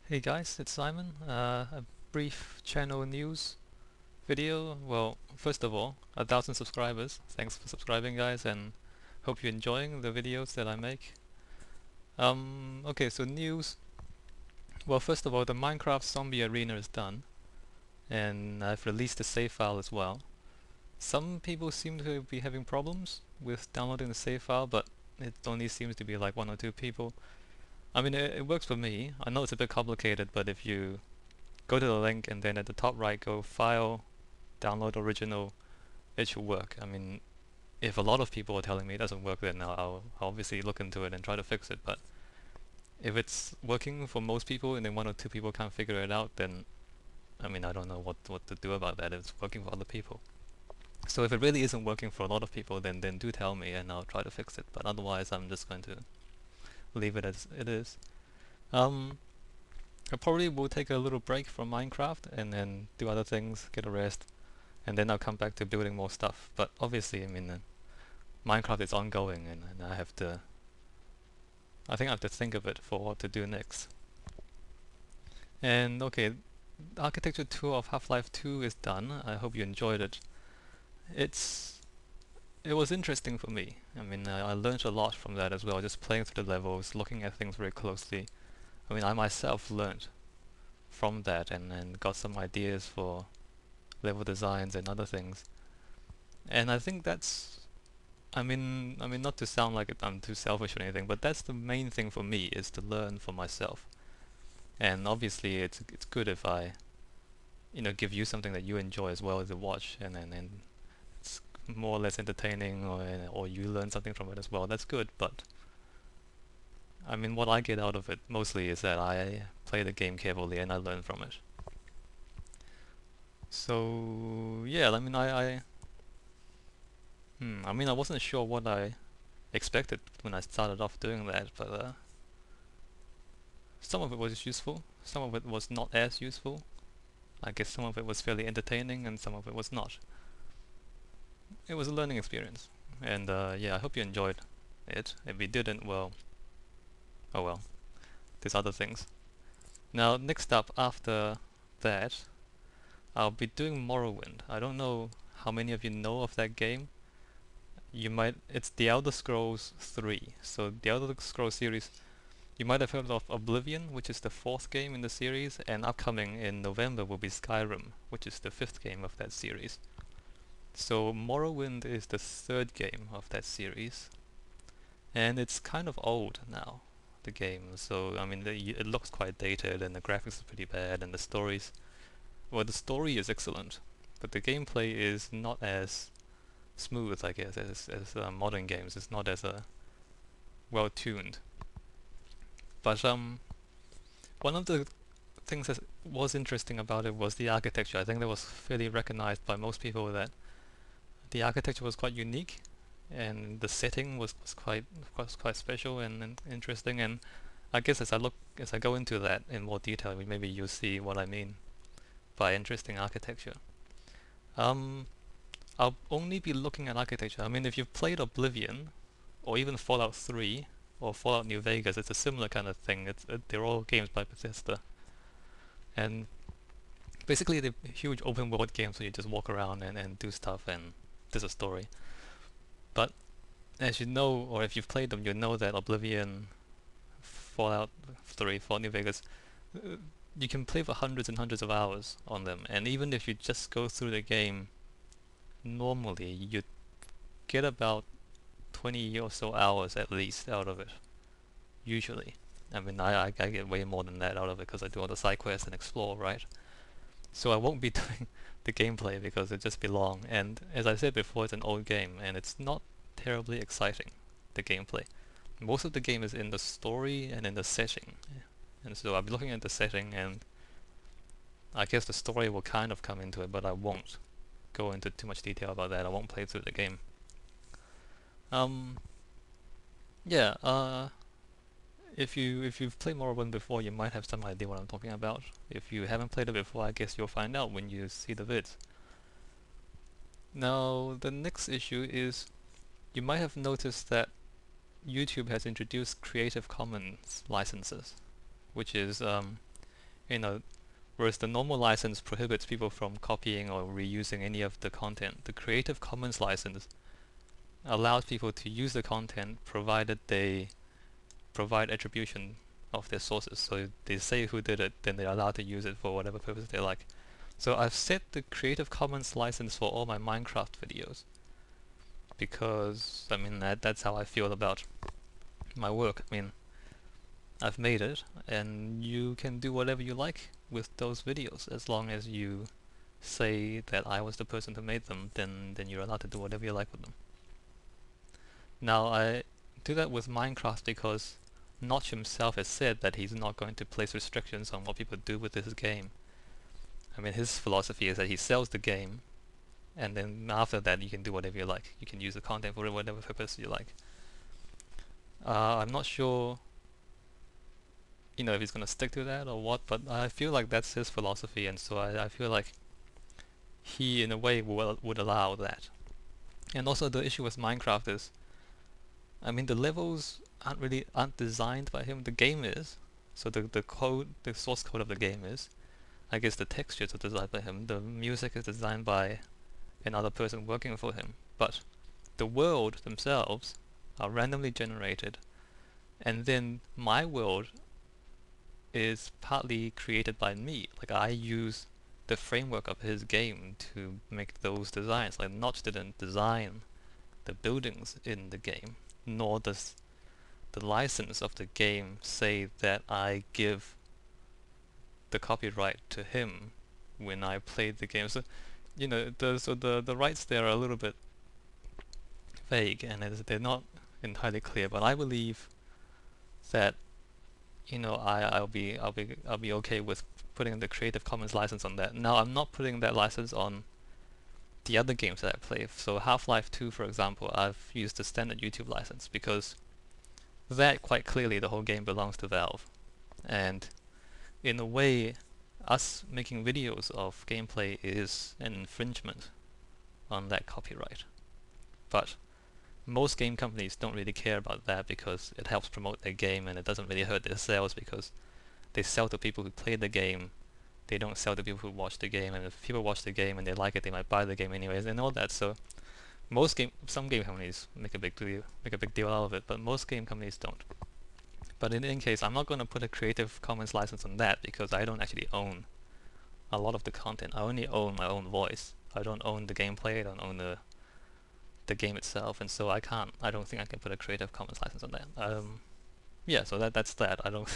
Hey guys, it's Simon. A brief channel news video. Well, first of all, 1,000 subscribers. Thanks for subscribing, guys, and hope you're enjoying the videos that I make. Okay, so news. Well, first of all, the Minecraft Zombie Arena is done, and I've released the save file as well. Some people seem to be having problems with downloading the save file, but it only seems to be like one or two people. I mean, it works for me. I know it's a bit complicated, but if you go to the link and then at the top right go File, Download Original, it should work. I mean, if a lot of people are telling me it doesn't work, then I'll obviously look into it and try to fix it. But if it's working for most people and then one or two people can't figure it out, then I mean, I don't know what to do about that. It's working for other people. So if it really isn't working for a lot of people, then do tell me and I'll try to fix it. But otherwise, I'm just going to leave it as it is. Um, I probably will take a little break from Minecraft and then do other things, get a rest, and then I'll come back to building more stuff. But obviously, I mean, Minecraft is ongoing, and I think I have to think of it for what to do next. And okay, the architecture tour of Half-Life 2 is done. I hope you enjoyed it. It's it was interesting for me. I mean, I learned a lot from that as well, just playing through the levels, looking at things very closely. I mean, I myself learned from that and got some ideas for level designs and other things. And I think that's I mean, not to sound like I'm too selfish or anything, but that's the main thing for me is to learn for myself. And obviously, it's good if I, give you something that you enjoy as well as to watch, and it's more or less entertaining, or you learn something from it as well. That's good, but I mean, what I get out of it mostly is that I play the game carefully and I learn from it. So yeah, I mean, I mean, I wasn't sure what I expected when I started off doing that, but some of it was useful, some of it was not as useful. I guess some of it was fairly entertaining and some of it was not. It was a learning experience, and yeah, I hope you enjoyed it. If you didn't, well, oh well, there's other things. Now, next up after that, I'll be doing Morrowind. I don't know how many of you know of that game. It's the Elder Scrolls 3. So the Elder Scrolls series, you might have heard of Oblivion, which is the fourth game in the series, and upcoming in November will be Skyrim, which is the fifth game of that series. So Morrowind is the third game of that series, and it's kind of old now, the game. So I mean, it looks quite dated, and the graphics are pretty bad, and the story is excellent, but the gameplay is not as smooth, I guess, as modern games. It's not as well tuned. But one of the things that was interesting about it was the architecture. I think that was fairly recognized by most people that the architecture was quite unique, and the setting was quite special and interesting. And I guess as I go into that in more detail, maybe you'll see what I mean by interesting architecture. Um, I'll only be looking at architecture. I mean, if you've played Oblivion or even Fallout 3 or Fallout New Vegas, it's a similar kind of thing. They're all games by Bethesda, and basically they're huge open world games where you just walk around and do stuff and there's a story. But as you know, or if you've played them, you know that Oblivion, Fallout 3, Fallout New Vegas, uh, you can play for hundreds and hundreds of hours on them, and even if you just go through the game normally, you get about 20 or so hours at least out of it, usually. I mean, I get way more than that out of it because I do all the side quests and explore, right? So I won't be doing the gameplay because it'd just be long. And as I said before, it's an old game and it's not terribly exciting, the gameplay. Most of the game is in the story and in the setting. And so I'll be looking at the setting, and I guess the story will kind of come into it, but I won't go into too much detail about that. I won't play through the game. Um, yeah, if you've played Morrowind before, you might have some idea what I'm talking about. If you haven't played it before, I guess you'll find out when you see the vids. Now, the next issue is you might have noticed that YouTube has introduced Creative Commons licenses, which is You know, whereas the normal license prohibits people from copying or reusing any of the content, the Creative Commons license allows people to use the content provided they provide attribution of their sources. So if they say who did it, then they're allowed to use it for whatever purpose they like. So I've set the Creative Commons license for all my Minecraft videos because, I mean, that's how I feel about my work. I mean, I've made it, and you can do whatever you like with those videos as long as you say that I was the person who made them, then you're allowed to do whatever you like with them. Now, I do that with Minecraft because Notch himself has said that he's not going to place restrictions on what people do with this game. I mean, his philosophy is that he sells the game, and then after that you can do whatever you like. You can use the content for whatever purpose you like. I'm not sure, if he's going to stick to that or what, but I feel like that's his philosophy, and so I feel like he, in a way, would allow that. And also the issue with Minecraft is, I mean, the levels aren't designed by him. The game is, so the source code of the game is. I guess the textures are designed by him. The music is designed by another person working for him. But the world themselves are randomly generated, and then my world is partly created by me. Like, I use the framework of his game to make those designs. Like, Notch didn't design the buildings in the game, nor does the license of the game say that I give the copyright to him when I played the game. So, the rights there are a little bit vague, and they're not entirely clear. But I believe that I'll be okay with putting the Creative Commons license on that. Now, I'm not putting that license on the other games that I play. So Half-Life 2, for example, I've used the standard YouTube license because that quite clearly the whole game belongs to Valve. And in a way, us making videos of gameplay is an infringement on that copyright. But most game companies don't really care about that because it helps promote their game, and it doesn't really hurt their sales because they sell to people who play the game. They don't sell to people who watch the game, and if people watch the game and they like it, they might buy the game anyways and all that. So some game companies make a big deal out of it, but most game companies don't. But in any case, I'm not going to put a Creative Commons license on that because I don't actually own a lot of the content. I only own my own voice. I don't own the gameplay. I don't own the game itself, and so I don't think I can put a Creative Commons license on that. Yeah, so that's that. I don't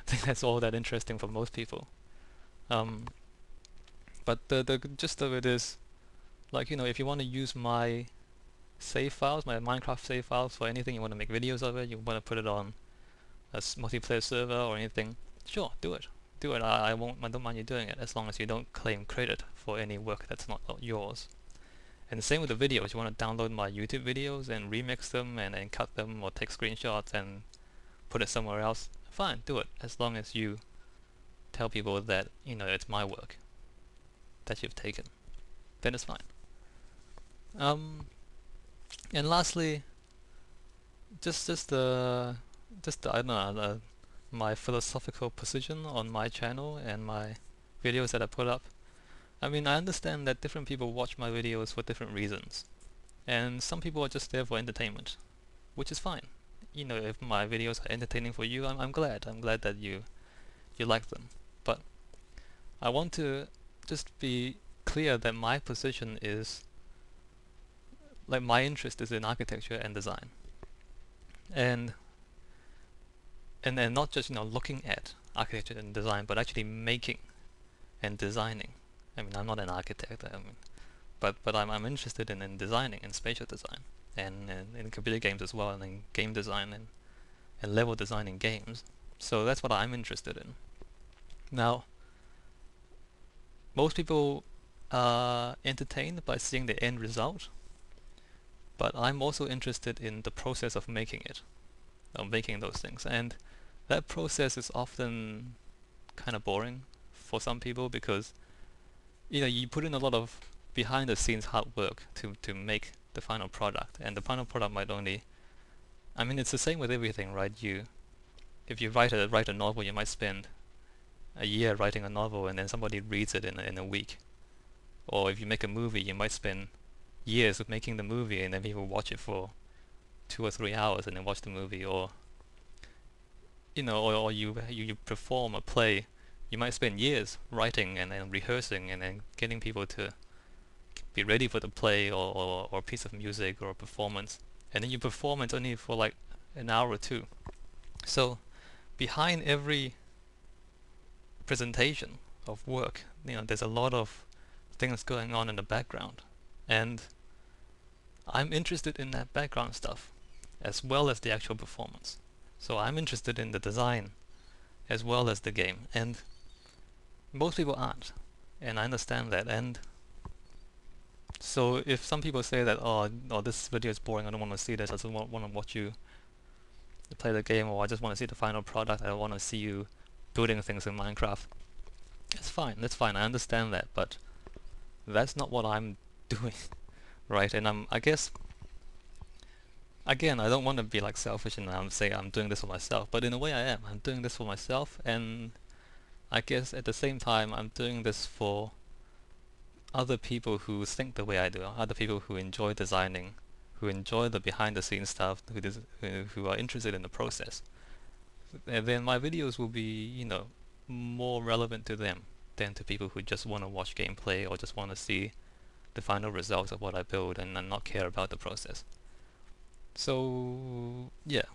think that's all that interesting for most people. But the gist of it is, like, if you want to use my save files, my Minecraft save files for anything, you want to make videos of it, you want to put it on a multiplayer server or anything, sure, do it. I don't mind you doing it as long as you don't claim credit for any work that's not yours. And the same with the videos. You want to download my YouTube videos and remix them and cut them or take screenshots and put it somewhere else, fine, do it, as long as you tell people that it's my work that you've taken, then it's fine. And lastly, just I don't know, my philosophical position on my channel and my videos that I put up. I mean, I understand that different people watch my videos for different reasons, and some people are just there for entertainment, which is fine. If my videos are entertaining for you, I'm glad. I'm glad that you like them. But I want to just be clear that my position is, like, my interest is in architecture and design, and not just looking at architecture and design, but actually making and designing. I mean, I'm not an architect. But I'm interested in designing, in spatial design, and in computer games as well, and in game design and level design in games. So that's what I'm interested in. Now, most people are entertained by seeing the end result, but I'm also interested in the process of making it, of making those things, and that process is often kind of boring for some people because you put in a lot of behind the scenes hard work to make the final product, and the final product might only, I mean, it's the same with everything, right? If you write a novel, you might spend a year writing a novel and then somebody reads it in a week. Or if you make a movie, you might spend years of making the movie and then people watch it for 2 or 3 hours and then watch the movie. Or or you perform a play, you might spend years writing and rehearsing and then getting people to be ready for the play or a piece of music or a performance, and then you perform it only for like an hour or two. So behind every presentation of work, there's a lot of things going on in the background, and I'm interested in that background stuff as well as the actual performance. So I'm interested in the design as well as the game, and most people aren't, and I understand that. And so if some people say that, oh, this video is boring, I don't want to see this, I just want to watch you play the game, or I just want to see the final product, I don't want to see you building things in Minecraft, that's fine, I understand that, but that's not what I'm doing, right? And I guess, again, I don't want to be like selfish and say I'm doing this for myself, but in a way I'm doing this for myself, and I guess at the same time I'm doing this for other people who think the way I do, other people who enjoy designing, who enjoy the behind the scenes stuff, who are interested in the process. And then my videos will be, more relevant to them than to people who just want to watch gameplay or just want to see the final results of what I build and not care about the process. So yeah,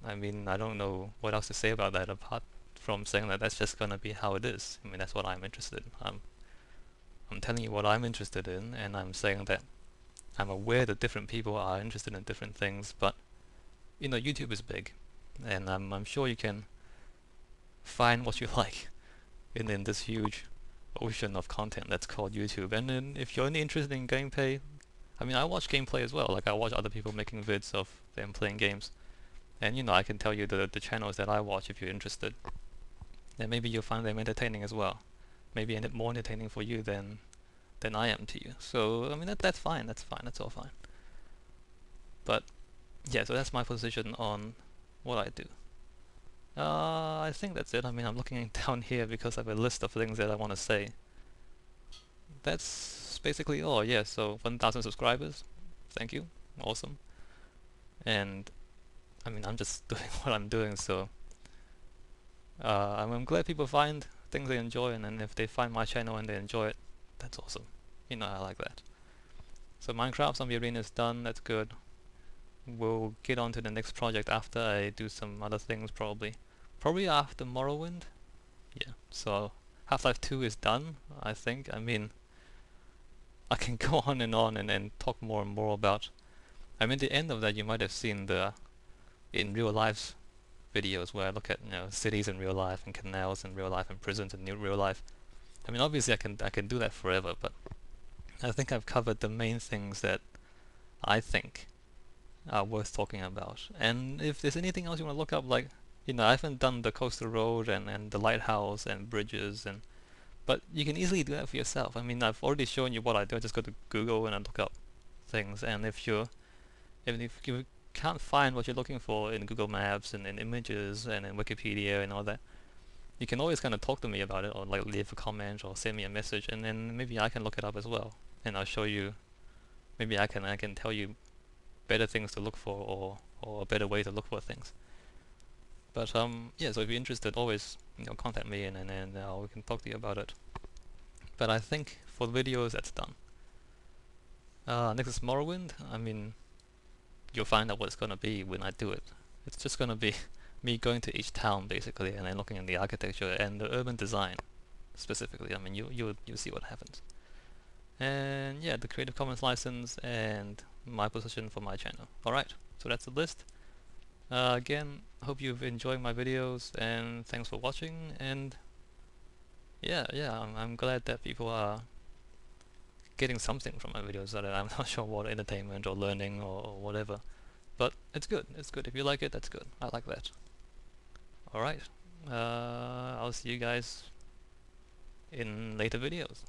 I mean, I don't know what else to say about that apart from saying that that's just gonna be how it is. I mean, that's what I'm interested in. I'm telling you what I'm interested in, and I'm saying that I'm aware that different people are interested in different things, but YouTube is big, and I'm sure you can find what you like in this huge ocean of content that's called YouTube. And then if you're only interested in gameplay, I mean, I watch gameplay as well. Like, I watch other people making vids of them playing games, and I can tell you the channels that I watch if you're interested. And maybe you'll find them entertaining as well. Maybe more entertaining for you than I am to you. So I mean, that's fine. That's all fine. But yeah, so that's my position on what I do. I think that's it. I mean, I'm looking down here because I have a list of things that I want to say. That's basically all. Yeah, so 1,000 subscribers. Thank you. Awesome. And I mean, I'm just doing what I'm doing, so I'm glad people find things they enjoy, and then if they find my channel and they enjoy it, that's awesome. I like that. So Minecraft Zombie Arena is done, that's good. We'll get on to the next project after I do some other things, probably after Morrowind. Yeah, so Half-Life 2 is done, I think. I mean, I can go on and talk more and more about, I mean, the end of that you might have seen the in real life videos where I look at cities in real life and canals in real life and prisons in real life. I mean, obviously I can do that forever, but I think I've covered the main things that I think are worth talking about. And if there's anything else you want to look up, like, I haven't done the coastal road and the lighthouse and bridges, but you can easily do that for yourself. I mean, I've already shown you what I do. I just go to Google and I look up things, and if you can't find what you're looking for in Google Maps and in images and in Wikipedia and all that, you can always kind of talk to me about it, or like leave a comment or send me a message, and then maybe I can look it up as well, and I'll show you. Maybe I can tell you better things to look for, or a better way to look for things. But yeah, so if you're interested, always contact me, and we can talk to you about it. But I think for the videos, that's done. Next is Morrowind. I mean, you'll find out what it's gonna be when I do it. It's just gonna be me going to each town basically, and then looking at the architecture and the urban design specifically. I mean, you'll see what happens. And yeah, the Creative Commons license and my position for my channel. Alright, so that's the list. Again, hope you've enjoyed my videos, and thanks for watching. And yeah, I'm glad that people are getting something from my videos. That I'm not sure what, entertainment or learning or whatever, but it's good. If you like it, that's good. I like that. Alright, I'll see you guys in later videos.